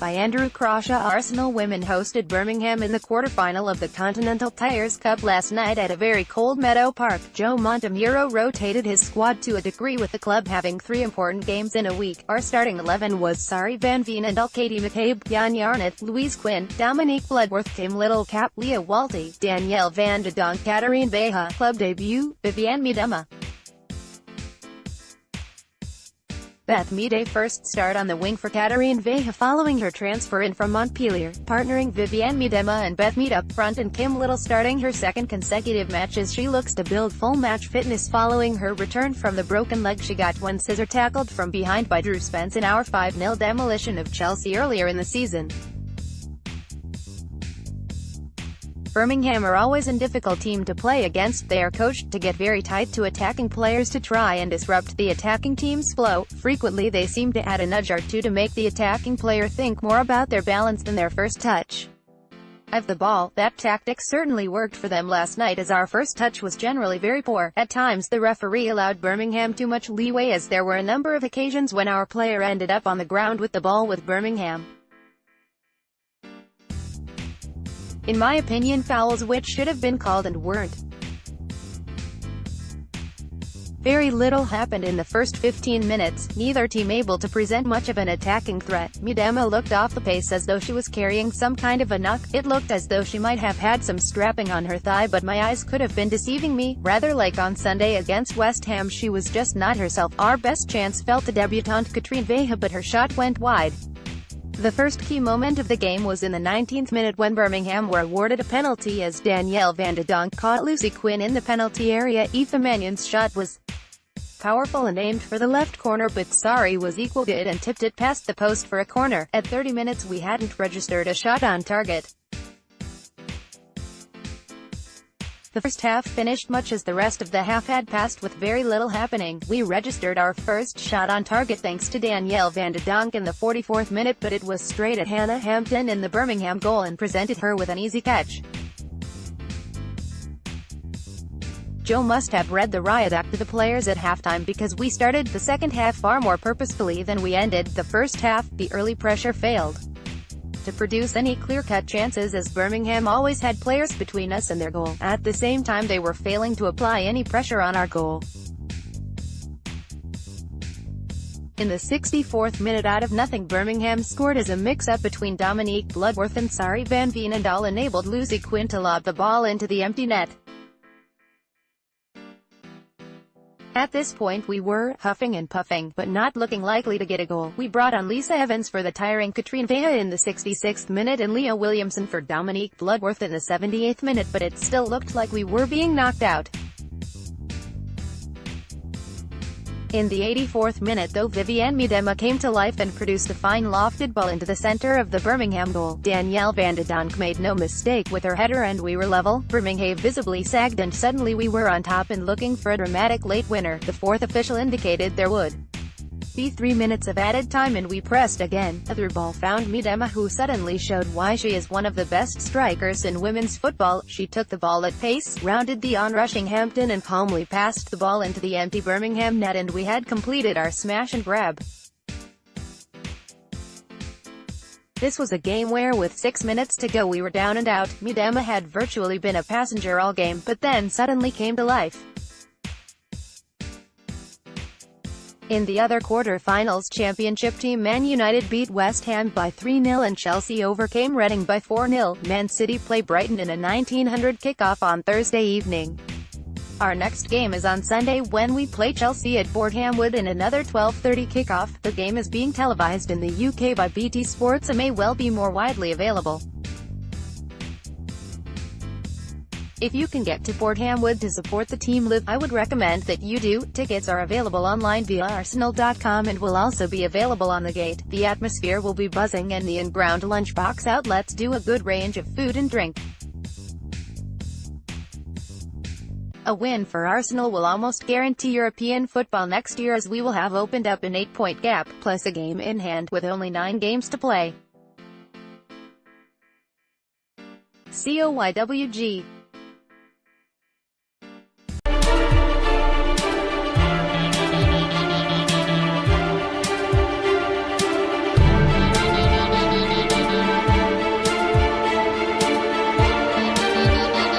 by Andrew Crawshaw Arsenal Women hosted Birmingham in the quarter-final of the Continental Tyres Cup last night at a very cold Meadow Park. Joe Montemurro rotated his squad to a degree, with the club having 3 important games in a week. Our starting 11 was Sari van Veenendaal, McCabe, Jannni Arnth, Louise Quinn, Dominique Bloodworth Kim Little, Lia Walti, Danielle van de Donk Katerine Veje, club debut, Vivianne Miedema. Beth Mead A first start on the wing for Katerine Veje following her transfer in from Montpellier, partnering Vivianne Miedema and Beth Mead up front, and Kim Little starting her second consecutive match as she looks to build full match fitness following her return from the broken leg she got when scissor tackled from behind by Drew Spence in our 5-0 demolition of Chelsea earlier in the season. Birmingham are always a difficult team to play against. They are coached to get very tight to attacking players to try and disrupt the attacking team's flow. Frequently they seem to add a nudge or two to make the attacking player think more about their balance than their first touch of the ball. That tactic certainly worked for them last night, as our first touch was generally very poor. At times the referee allowed Birmingham too much leeway, as there were a number of occasions when our player ended up on the ground with the ball with Birmingham. In my opinion, fouls which should have been called and weren't. Very little happened in the first 15 minutes, neither team able to present much of an attacking threat. Miedema looked off the pace as though she was carrying some kind of a knock. It looked as though she might have had some strapping on her thigh, but my eyes could have been deceiving me. Rather like on Sunday against West Ham, she was just not herself. Our best chance fell to debutante Katerine Veje, but her shot went wide. The first key moment of the game was in the 19th minute when Birmingham were awarded a penalty as Danielle van de Donk caught Louise Quinn in the penalty area. Aoife Mannion's shot was powerful and aimed for the left corner, but Sari was equal good and tipped it past the post for a corner. At 30 minutes we hadn't registered a shot on target. The first half finished much as the rest of the half had passed, with very little happening. We registered our first shot on target thanks to Danielle van de Donk in the 44th minute, but it was straight at Hannah Hampton in the Birmingham goal and presented her with an easy catch. Joe must have read the riot act to the players at halftime, because we started the second half far more purposefully than we ended the first half. The early pressure failed to produce any clear-cut chances, as Birmingham always had players between us and their goal. At the same time they were failing to apply any pressure on our goal. In the 64th minute, out of nothing, Birmingham scored as a mix-up between Dominique Bloodworth and Sari van Veenendaal enabled Louise Quinn to lob the ball into the empty net. At this point we were huffing and puffing, but not looking likely to get a goal. We brought on Lisa Evans for the tiring Katerine Veje in the 66th minute and Leah Williamson for Dominique Bloodworth in the 78th minute, but it still looked like we were being knocked out. In the 84th minute though, Vivianne Miedema came to life and produced a fine lofted ball into the center of the Birmingham goal. Danielle van de Donk made no mistake with her header and we were level. Birmingham visibly sagged and suddenly we were on top and looking for a dramatic late winner. The fourth official indicated there would be 3 minutes of added time and we pressed again. A through ball found Miedema, who suddenly showed why she is one of the best strikers in women's football. She took the ball at pace, rounded the onrushing Hampton and calmly passed the ball into the empty Birmingham net, and we had completed our smash and grab. This was a game where with 6 minutes to go we were down and out. Miedema had virtually been a passenger all game, but then suddenly came to life. In the other quarter-finals, Championship team Man United beat West Ham by 3-0 and Chelsea overcame Reading by 4-0. Man City play Brighton in a 1900 kickoff on Thursday evening. Our next game is on Sunday when we play Chelsea at Birmingham in another 12:30 kickoff. The game is being televised in the UK by BT Sports and may well be more widely available. If you can get to Birmingham to support the team live, I would recommend that you do. Tickets are available online via arsenal.com and will also be available on the gate. The atmosphere will be buzzing and the in-ground lunchbox outlets do a good range of food and drink. A win for Arsenal will almost guarantee European football next year, as we will have opened up an 8-point gap, plus a game in hand, with only 9 games to play. COYWG.